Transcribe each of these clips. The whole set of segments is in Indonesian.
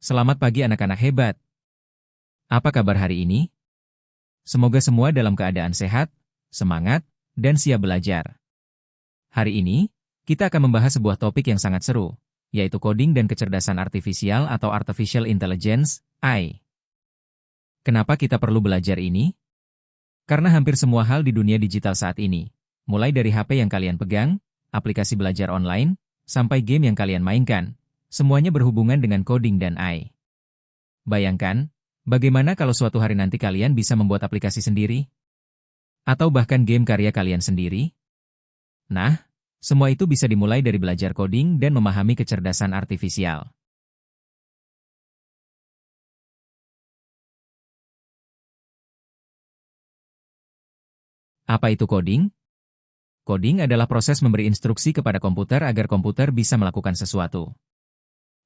Selamat pagi anak-anak hebat. Apa kabar hari ini? Semoga semua dalam keadaan sehat, semangat, dan siap belajar. Hari ini, kita akan membahas sebuah topik yang sangat seru, yaitu coding dan kecerdasan artifisial atau artificial intelligence, AI. Kenapa kita perlu belajar ini? Karena hampir semua hal di dunia digital saat ini, mulai dari HP yang kalian pegang, aplikasi belajar online, sampai game yang kalian mainkan, semuanya berhubungan dengan coding dan AI. Bayangkan, bagaimana kalau suatu hari nanti kalian bisa membuat aplikasi sendiri? Atau bahkan game karya kalian sendiri? Nah, semua itu bisa dimulai dari belajar coding dan memahami kecerdasan artifisial. Apa itu coding? Coding adalah proses memberi instruksi kepada komputer agar komputer bisa melakukan sesuatu.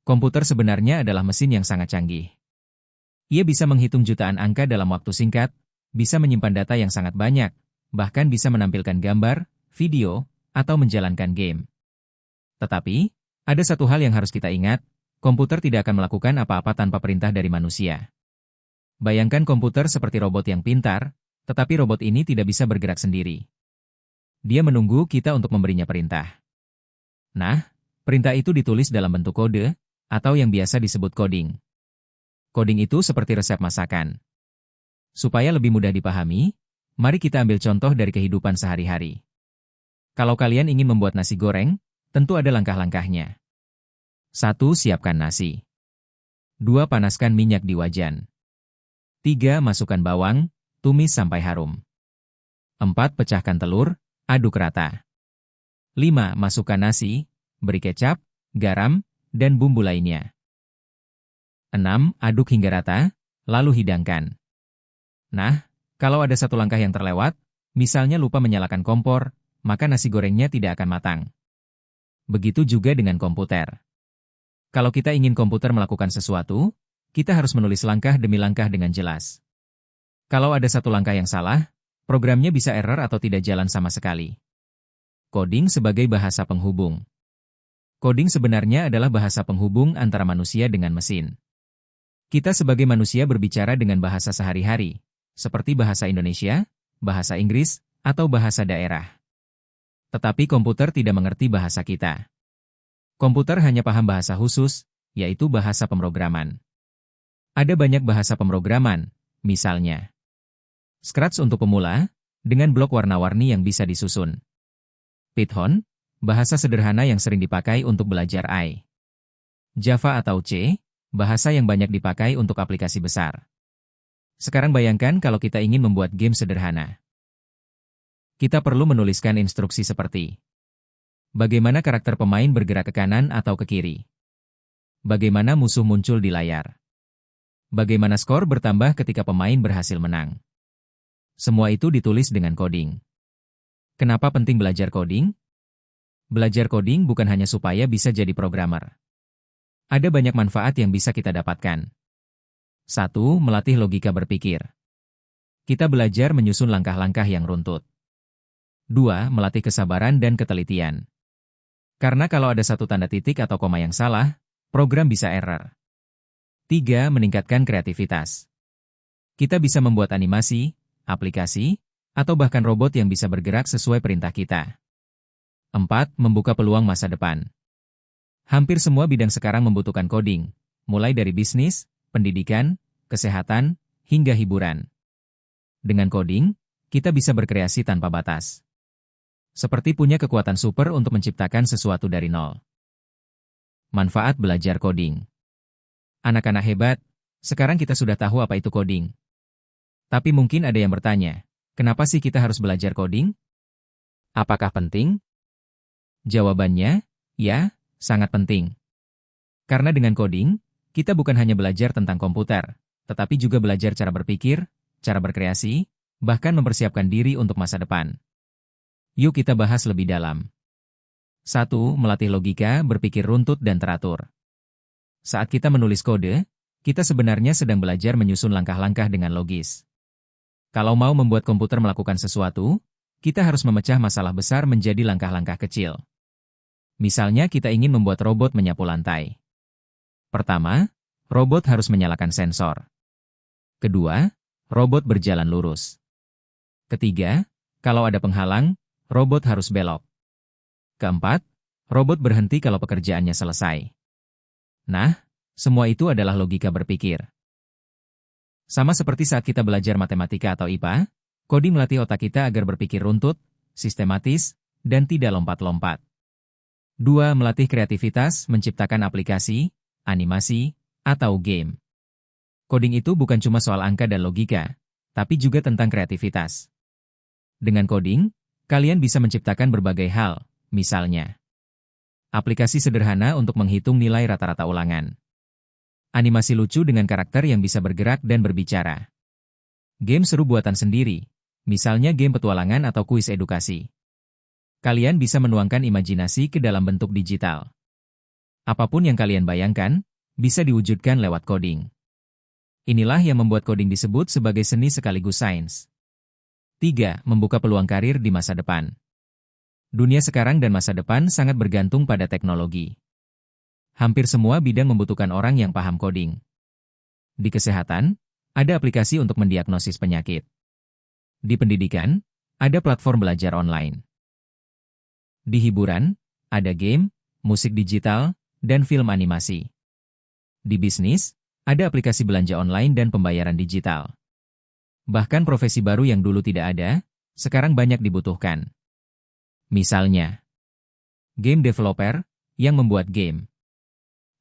Komputer sebenarnya adalah mesin yang sangat canggih. Ia bisa menghitung jutaan angka dalam waktu singkat, bisa menyimpan data yang sangat banyak, bahkan bisa menampilkan gambar, video, atau menjalankan game. Tetapi, ada satu hal yang harus kita ingat, komputer tidak akan melakukan apa-apa tanpa perintah dari manusia. Bayangkan komputer seperti robot yang pintar, tetapi robot ini tidak bisa bergerak sendiri. Dia menunggu kita untuk memberinya perintah. Nah, perintah itu ditulis dalam bentuk kode, atau yang biasa disebut coding. Coding itu seperti resep masakan. Supaya lebih mudah dipahami, mari kita ambil contoh dari kehidupan sehari-hari. Kalau kalian ingin membuat nasi goreng, tentu ada langkah-langkahnya. 1. Siapkan nasi. 2. Panaskan minyak di wajan. 3. Masukkan bawang, tumis sampai harum. 4. Pecahkan telur, aduk rata. 5. Masukkan nasi, beri kecap, garam, dan bumbu lainnya. 6. Aduk hingga rata, lalu hidangkan. Nah, kalau ada satu langkah yang terlewat, misalnya lupa menyalakan kompor, maka nasi gorengnya tidak akan matang. Begitu juga dengan komputer. Kalau kita ingin komputer melakukan sesuatu, kita harus menulis langkah demi langkah dengan jelas. Kalau ada satu langkah yang salah, programnya bisa error atau tidak jalan sama sekali. Coding sebagai bahasa penghubung. Coding sebenarnya adalah bahasa penghubung antara manusia dengan mesin. Kita sebagai manusia berbicara dengan bahasa sehari-hari, seperti bahasa Indonesia, bahasa Inggris, atau bahasa daerah. Tetapi komputer tidak mengerti bahasa kita. Komputer hanya paham bahasa khusus, yaitu bahasa pemrograman. Ada banyak bahasa pemrograman, misalnya Scratch untuk pemula, dengan blok warna-warni yang bisa disusun. Python, bahasa sederhana yang sering dipakai untuk belajar AI. Java atau C, bahasa yang banyak dipakai untuk aplikasi besar. Sekarang bayangkan kalau kita ingin membuat game sederhana. Kita perlu menuliskan instruksi seperti bagaimana karakter pemain bergerak ke kanan atau ke kiri. Bagaimana musuh muncul di layar. Bagaimana skor bertambah ketika pemain berhasil menang. Semua itu ditulis dengan coding. Kenapa penting belajar coding? Belajar coding bukan hanya supaya bisa jadi programmer. Ada banyak manfaat yang bisa kita dapatkan. 1. Melatih logika berpikir. Kita belajar menyusun langkah-langkah yang runtut. 2. Melatih kesabaran dan ketelitian. Karena kalau ada satu tanda titik atau koma yang salah, program bisa error. 3. Meningkatkan kreativitas. Kita bisa membuat animasi, aplikasi, atau bahkan robot yang bisa bergerak sesuai perintah kita. 4. Membuka peluang masa depan. Hampir semua bidang sekarang membutuhkan coding, mulai dari bisnis, pendidikan, kesehatan, hingga hiburan. Dengan coding, kita bisa berkreasi tanpa batas. Seperti punya kekuatan super untuk menciptakan sesuatu dari nol. Manfaat belajar coding. Anak-anak hebat, sekarang kita sudah tahu apa itu coding. Tapi mungkin ada yang bertanya, kenapa sih kita harus belajar coding? Apakah penting? Jawabannya, ya, sangat penting. Karena dengan coding, kita bukan hanya belajar tentang komputer, tetapi juga belajar cara berpikir, cara berkreasi, bahkan mempersiapkan diri untuk masa depan. Yuk kita bahas lebih dalam. 1. Melatih logika, berpikir runtut dan teratur. Saat kita menulis kode, kita sebenarnya sedang belajar menyusun langkah-langkah dengan logis. Kalau mau membuat komputer melakukan sesuatu, kita harus memecah masalah besar menjadi langkah-langkah kecil. Misalnya kita ingin membuat robot menyapu lantai. Pertama, robot harus menyalakan sensor. Kedua, robot berjalan lurus. Ketiga, kalau ada penghalang, robot harus belok. Keempat, robot berhenti kalau pekerjaannya selesai. Nah, semua itu adalah logika berpikir. Sama seperti saat kita belajar matematika atau IPA, coding melatih otak kita agar berpikir runtut, sistematis, dan tidak lompat-lompat. 2. Melatih kreativitas, menciptakan aplikasi, animasi, atau game. Coding itu bukan cuma soal angka dan logika, tapi juga tentang kreativitas. Dengan coding, kalian bisa menciptakan berbagai hal, misalnya aplikasi sederhana untuk menghitung nilai rata-rata ulangan. Animasi lucu dengan karakter yang bisa bergerak dan berbicara. Game seru buatan sendiri, misalnya game petualangan atau kuis edukasi. Kalian bisa menuangkan imajinasi ke dalam bentuk digital. Apapun yang kalian bayangkan, bisa diwujudkan lewat coding. Inilah yang membuat coding disebut sebagai seni sekaligus sains. 3. Membuka peluang karir di masa depan. Dunia sekarang dan masa depan sangat bergantung pada teknologi. Hampir semua bidang membutuhkan orang yang paham coding. Di kesehatan, ada aplikasi untuk mendiagnosis penyakit. Di pendidikan, ada platform belajar online. Di hiburan, ada game, musik digital, dan film animasi. Di bisnis, ada aplikasi belanja online dan pembayaran digital. Bahkan profesi baru yang dulu tidak ada, sekarang banyak dibutuhkan. Misalnya, game developer yang membuat game,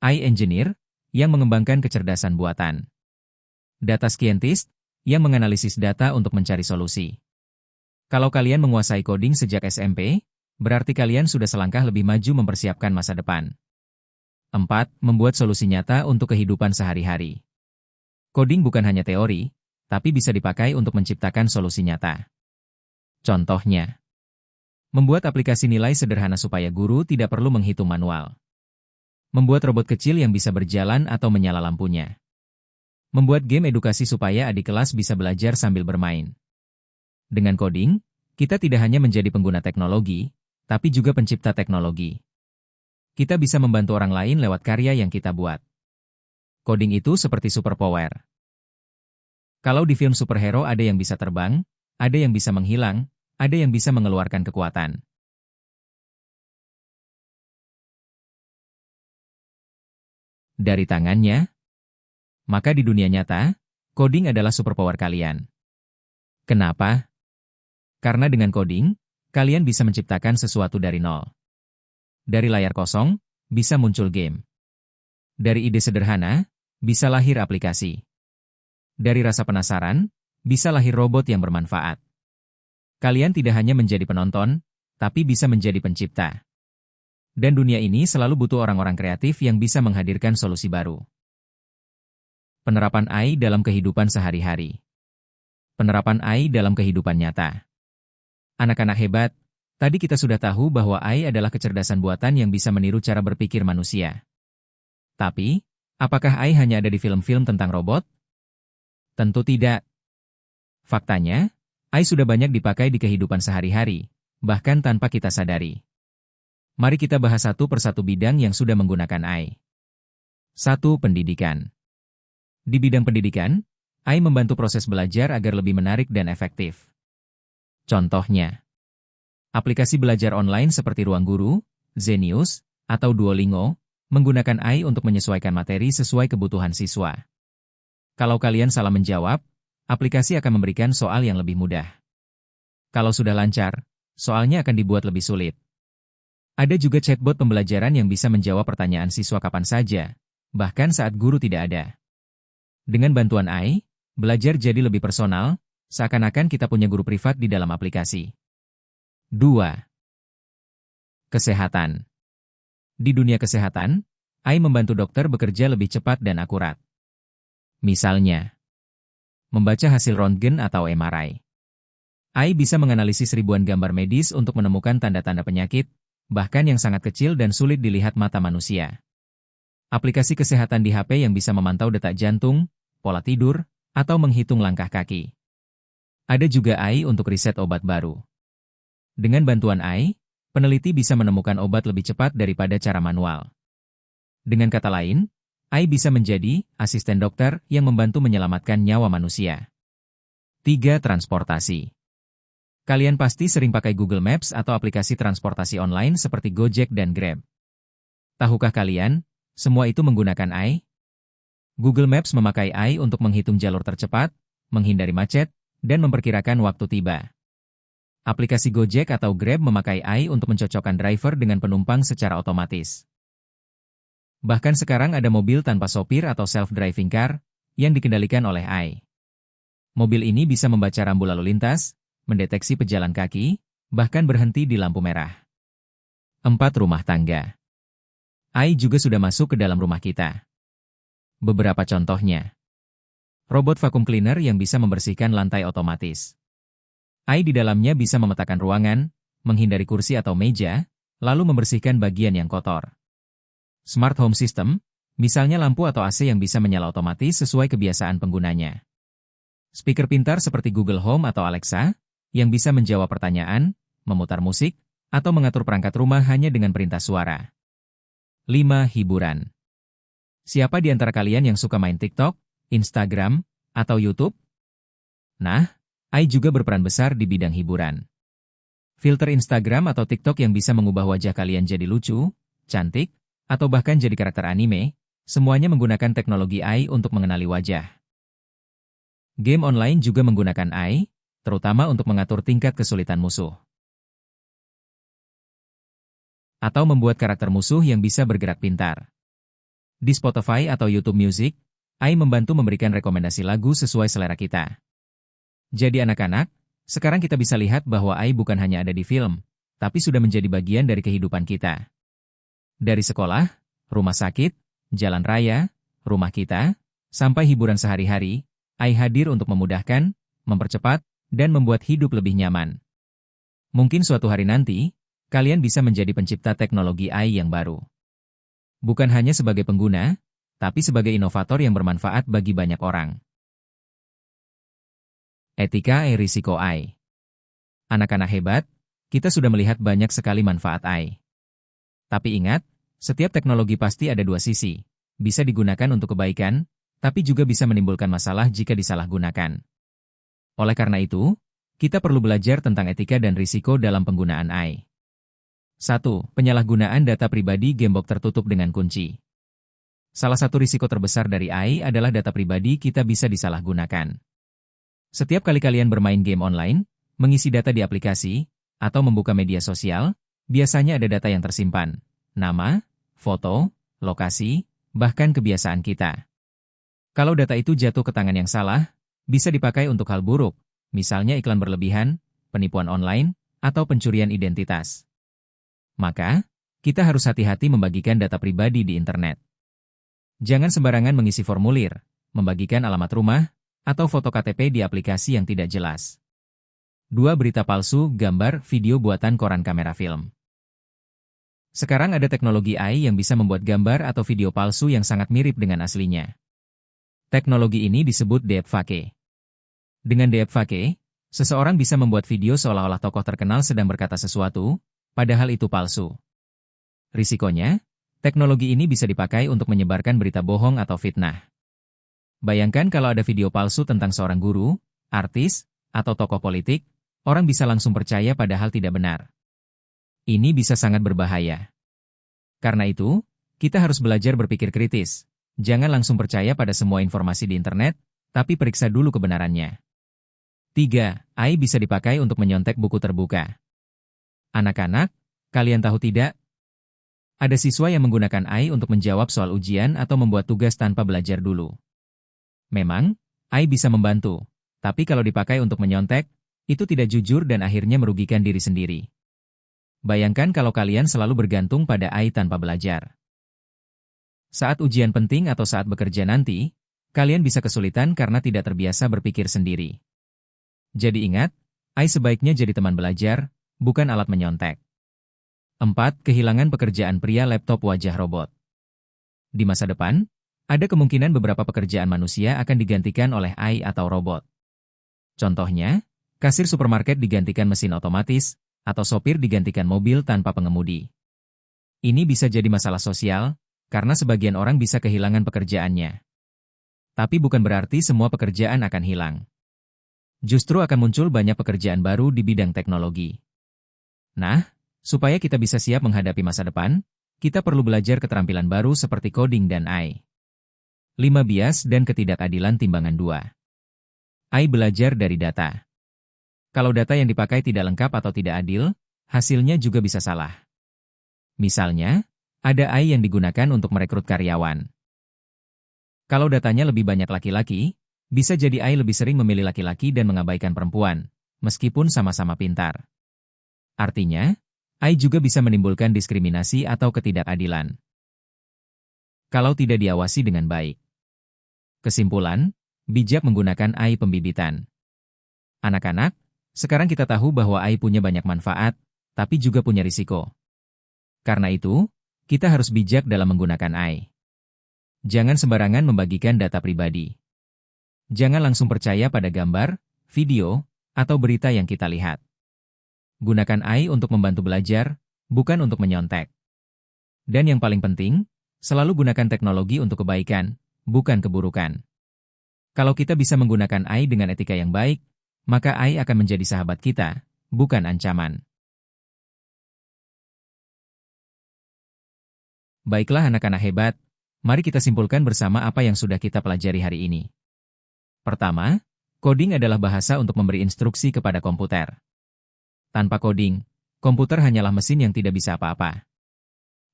AI engineer yang mengembangkan kecerdasan buatan, data scientist yang menganalisis data untuk mencari solusi. Kalau kalian menguasai coding sejak SMP, berarti kalian sudah selangkah lebih maju mempersiapkan masa depan. 4. Membuat solusi nyata untuk kehidupan sehari-hari. Coding bukan hanya teori, tapi bisa dipakai untuk menciptakan solusi nyata. Contohnya, membuat aplikasi nilai sederhana supaya guru tidak perlu menghitung manual. Membuat robot kecil yang bisa berjalan atau menyala lampunya. Membuat game edukasi supaya adik kelas bisa belajar sambil bermain. Dengan coding, kita tidak hanya menjadi pengguna teknologi, tapi juga pencipta teknologi. Kita bisa membantu orang lain lewat karya yang kita buat. Coding itu seperti superpower. Kalau di film superhero ada yang bisa terbang, ada yang bisa menghilang, ada yang bisa mengeluarkan kekuatan. Dari tangannya, maka di dunia nyata, coding adalah superpower kalian. Kenapa? Karena dengan coding, kalian bisa menciptakan sesuatu dari nol. Dari layar kosong, bisa muncul game. Dari ide sederhana, bisa lahir aplikasi. Dari rasa penasaran, bisa lahir robot yang bermanfaat. Kalian tidak hanya menjadi penonton, tapi bisa menjadi pencipta. Dan dunia ini selalu butuh orang-orang kreatif yang bisa menghadirkan solusi baru. Penerapan AI dalam kehidupan sehari-hari. Penerapan AI dalam kehidupan nyata. Anak-anak hebat, tadi kita sudah tahu bahwa AI adalah kecerdasan buatan yang bisa meniru cara berpikir manusia. Tapi, apakah AI hanya ada di film-film tentang robot? Tentu tidak. Faktanya, AI sudah banyak dipakai di kehidupan sehari-hari, bahkan tanpa kita sadari. Mari kita bahas satu persatu bidang yang sudah menggunakan AI. 1. Pendidikan. Di bidang pendidikan, AI membantu proses belajar agar lebih menarik dan efektif. Contohnya, aplikasi belajar online seperti Ruang Guru, Zenius, atau Duolingo, menggunakan AI untuk menyesuaikan materi sesuai kebutuhan siswa. Kalau kalian salah menjawab, aplikasi akan memberikan soal yang lebih mudah. Kalau sudah lancar, soalnya akan dibuat lebih sulit. Ada juga chatbot pembelajaran yang bisa menjawab pertanyaan siswa kapan saja, bahkan saat guru tidak ada. Dengan bantuan AI, belajar jadi lebih personal, seakan-akan kita punya guru privat di dalam aplikasi. 2. Kesehatan. Di dunia kesehatan, AI membantu dokter bekerja lebih cepat dan akurat. Misalnya, membaca hasil röntgen atau MRI. AI bisa menganalisis ribuan gambar medis untuk menemukan tanda-tanda penyakit, bahkan yang sangat kecil dan sulit dilihat mata manusia. Aplikasi kesehatan di HP yang bisa memantau detak jantung, pola tidur, atau menghitung langkah kaki. Ada juga AI untuk riset obat baru. Dengan bantuan AI, peneliti bisa menemukan obat lebih cepat daripada cara manual. Dengan kata lain, AI bisa menjadi asisten dokter yang membantu menyelamatkan nyawa manusia. 3. Transportasi. Kalian pasti sering pakai Google Maps atau aplikasi transportasi online seperti Gojek dan Grab. Tahukah kalian, semua itu menggunakan AI? Google Maps memakai AI untuk menghitung jalur tercepat, menghindari macet, dan memperkirakan waktu tiba. Aplikasi Gojek atau Grab memakai AI untuk mencocokkan driver dengan penumpang secara otomatis. Bahkan sekarang ada mobil tanpa sopir atau self-driving car yang dikendalikan oleh AI. Mobil ini bisa membaca rambu lalu lintas, mendeteksi pejalan kaki, bahkan berhenti di lampu merah. 4. Rumah tangga. AI juga sudah masuk ke dalam rumah kita. Beberapa contohnya. Robot vacuum cleaner yang bisa membersihkan lantai otomatis. AI di dalamnya bisa memetakan ruangan, menghindari kursi atau meja, lalu membersihkan bagian yang kotor. Smart Home System, misalnya lampu atau AC yang bisa menyala otomatis sesuai kebiasaan penggunanya. Speaker pintar seperti Google Home atau Alexa, yang bisa menjawab pertanyaan, memutar musik, atau mengatur perangkat rumah hanya dengan perintah suara. 5. Hiburan. Siapa di antara kalian yang suka main TikTok, Instagram, atau YouTube? Nah, AI juga berperan besar di bidang hiburan. Filter Instagram atau TikTok yang bisa mengubah wajah kalian jadi lucu, cantik, atau bahkan jadi karakter anime, semuanya menggunakan teknologi AI untuk mengenali wajah. Game online juga menggunakan AI, terutama untuk mengatur tingkat kesulitan musuh. Atau membuat karakter musuh yang bisa bergerak pintar. Di Spotify atau YouTube Music, AI membantu memberikan rekomendasi lagu sesuai selera kita. Jadi anak-anak, sekarang kita bisa lihat bahwa AI bukan hanya ada di film, tapi sudah menjadi bagian dari kehidupan kita. Dari sekolah, rumah sakit, jalan raya, rumah kita, sampai hiburan sehari-hari, AI hadir untuk memudahkan, mempercepat, dan membuat hidup lebih nyaman. Mungkin suatu hari nanti, kalian bisa menjadi pencipta teknologi AI yang baru. Bukan hanya sebagai pengguna, tapi sebagai inovator yang bermanfaat bagi banyak orang. Etika risiko AI. Anak-anak hebat, kita sudah melihat banyak sekali manfaat AI. Tapi ingat, setiap teknologi pasti ada dua sisi. Bisa digunakan untuk kebaikan, tapi juga bisa menimbulkan masalah jika disalahgunakan. Oleh karena itu, kita perlu belajar tentang etika dan risiko dalam penggunaan AI. 1. Penyalahgunaan data pribadi gembok tertutup dengan kunci. Salah satu risiko terbesar dari AI adalah data pribadi kita bisa disalahgunakan. Setiap kali kalian bermain game online, mengisi data di aplikasi, atau membuka media sosial, biasanya ada data yang tersimpan. Nama, foto, lokasi, bahkan kebiasaan kita. Kalau data itu jatuh ke tangan yang salah, bisa dipakai untuk hal buruk, misalnya iklan berlebihan, penipuan online, atau pencurian identitas. Maka, kita harus hati-hati membagikan data pribadi di internet. Jangan sembarangan mengisi formulir, membagikan alamat rumah, atau foto KTP di aplikasi yang tidak jelas. 2. Berita palsu, gambar, video buatan koran kamera film. Sekarang ada teknologi AI yang bisa membuat gambar atau video palsu yang sangat mirip dengan aslinya. Teknologi ini disebut deepfake. Dengan deepfake, seseorang bisa membuat video seolah-olah tokoh terkenal sedang berkata sesuatu, padahal itu palsu. Risikonya, teknologi ini bisa dipakai untuk menyebarkan berita bohong atau fitnah. Bayangkan kalau ada video palsu tentang seorang guru, artis, atau tokoh politik, orang bisa langsung percaya padahal tidak benar. Ini bisa sangat berbahaya. Karena itu, kita harus belajar berpikir kritis. Jangan langsung percaya pada semua informasi di internet, tapi periksa dulu kebenarannya. 3. AI bisa dipakai untuk menyontek buku terbuka. Anak-anak, kalian tahu tidak? Ada siswa yang menggunakan AI untuk menjawab soal ujian atau membuat tugas tanpa belajar dulu. Memang, AI bisa membantu, tapi kalau dipakai untuk menyontek, itu tidak jujur dan akhirnya merugikan diri sendiri. Bayangkan kalau kalian selalu bergantung pada AI tanpa belajar. Saat ujian penting atau saat bekerja nanti, kalian bisa kesulitan karena tidak terbiasa berpikir sendiri. Jadi ingat, AI sebaiknya jadi teman belajar, bukan alat menyontek. 4. Kehilangan pekerjaan pria laptop wajah robot. Di masa depan, ada kemungkinan beberapa pekerjaan manusia akan digantikan oleh AI atau robot. Contohnya, kasir supermarket digantikan mesin otomatis, atau sopir digantikan mobil tanpa pengemudi. Ini bisa jadi masalah sosial, karena sebagian orang bisa kehilangan pekerjaannya. Tapi bukan berarti semua pekerjaan akan hilang. Justru akan muncul banyak pekerjaan baru di bidang teknologi. Nah, supaya kita bisa siap menghadapi masa depan, kita perlu belajar keterampilan baru seperti coding dan AI. 5 bias dan ketidakadilan timbangan 2. AI belajar dari data. Kalau data yang dipakai tidak lengkap atau tidak adil, hasilnya juga bisa salah. Misalnya, ada AI yang digunakan untuk merekrut karyawan. Kalau datanya lebih banyak laki-laki, bisa jadi AI lebih sering memilih laki-laki dan mengabaikan perempuan, meskipun sama-sama pintar. Artinya, AI juga bisa menimbulkan diskriminasi atau ketidakadilan kalau tidak diawasi dengan baik. Kesimpulan, bijak menggunakan AI pembibitan. Anak-anak, sekarang kita tahu bahwa AI punya banyak manfaat, tapi juga punya risiko. Karena itu, kita harus bijak dalam menggunakan AI. Jangan sembarangan membagikan data pribadi. Jangan langsung percaya pada gambar, video, atau berita yang kita lihat. Gunakan AI untuk membantu belajar, bukan untuk menyontek. Dan yang paling penting, selalu gunakan teknologi untuk kebaikan, bukan keburukan. Kalau kita bisa menggunakan AI dengan etika yang baik, maka AI akan menjadi sahabat kita, bukan ancaman. Baiklah anak-anak hebat, mari kita simpulkan bersama apa yang sudah kita pelajari hari ini. Pertama, coding adalah bahasa untuk memberi instruksi kepada komputer. Tanpa coding, komputer hanyalah mesin yang tidak bisa apa-apa.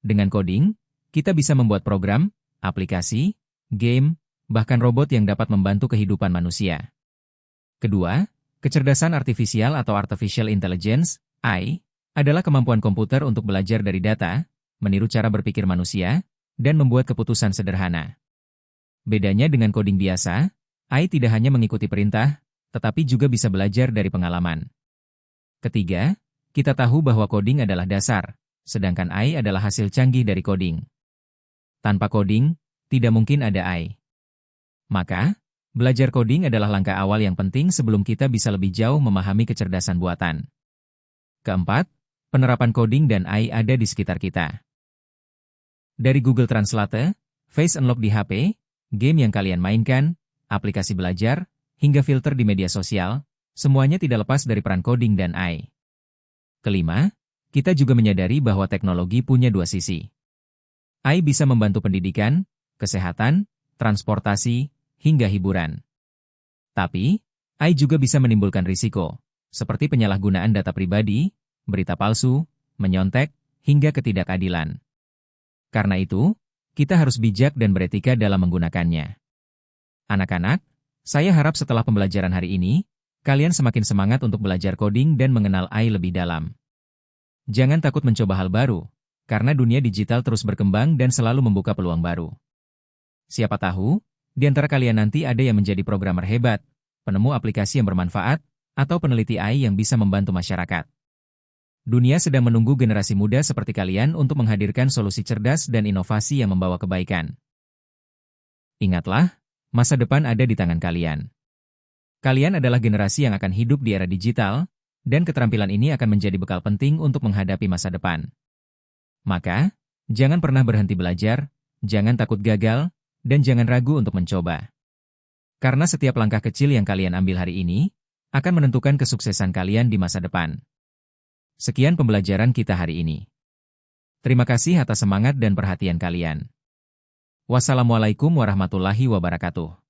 Dengan coding, kita bisa membuat program, aplikasi, game, bahkan robot yang dapat membantu kehidupan manusia. Kedua, kecerdasan artifisial atau artificial intelligence, AI, adalah kemampuan komputer untuk belajar dari data, meniru cara berpikir manusia, dan membuat keputusan sederhana. Bedanya dengan coding biasa, AI tidak hanya mengikuti perintah, tetapi juga bisa belajar dari pengalaman. Ketiga, kita tahu bahwa coding adalah dasar, sedangkan AI adalah hasil canggih dari coding. Tanpa coding, tidak mungkin ada AI. Maka, belajar coding adalah langkah awal yang penting sebelum kita bisa lebih jauh memahami kecerdasan buatan. Keempat, penerapan coding dan AI ada di sekitar kita. Dari Google Translate, Face Unlock di HP, game yang kalian mainkan, aplikasi belajar, hingga filter di media sosial, semuanya tidak lepas dari peran coding dan AI. Kelima, kita juga menyadari bahwa teknologi punya dua sisi. AI bisa membantu pendidikan, kesehatan, transportasi, hingga hiburan. Tapi, AI juga bisa menimbulkan risiko, seperti penyalahgunaan data pribadi, berita palsu, menyontek, hingga ketidakadilan. Karena itu, kita harus bijak dan beretika dalam menggunakannya. Anak-anak, saya harap setelah pembelajaran hari ini, kalian semakin semangat untuk belajar coding dan mengenal AI lebih dalam. Jangan takut mencoba hal baru, karena dunia digital terus berkembang dan selalu membuka peluang baru. Siapa tahu, di antara kalian nanti ada yang menjadi programmer hebat, penemu aplikasi yang bermanfaat, atau peneliti AI yang bisa membantu masyarakat. Dunia sedang menunggu generasi muda seperti kalian untuk menghadirkan solusi cerdas dan inovasi yang membawa kebaikan. Ingatlah, masa depan ada di tangan kalian. Kalian adalah generasi yang akan hidup di era digital, dan keterampilan ini akan menjadi bekal penting untuk menghadapi masa depan. Maka, jangan pernah berhenti belajar, jangan takut gagal, dan jangan ragu untuk mencoba. Karena setiap langkah kecil yang kalian ambil hari ini, akan menentukan kesuksesan kalian di masa depan. Sekian pembelajaran kita hari ini. Terima kasih atas semangat dan perhatian kalian. Wassalamualaikum warahmatullahi wabarakatuh.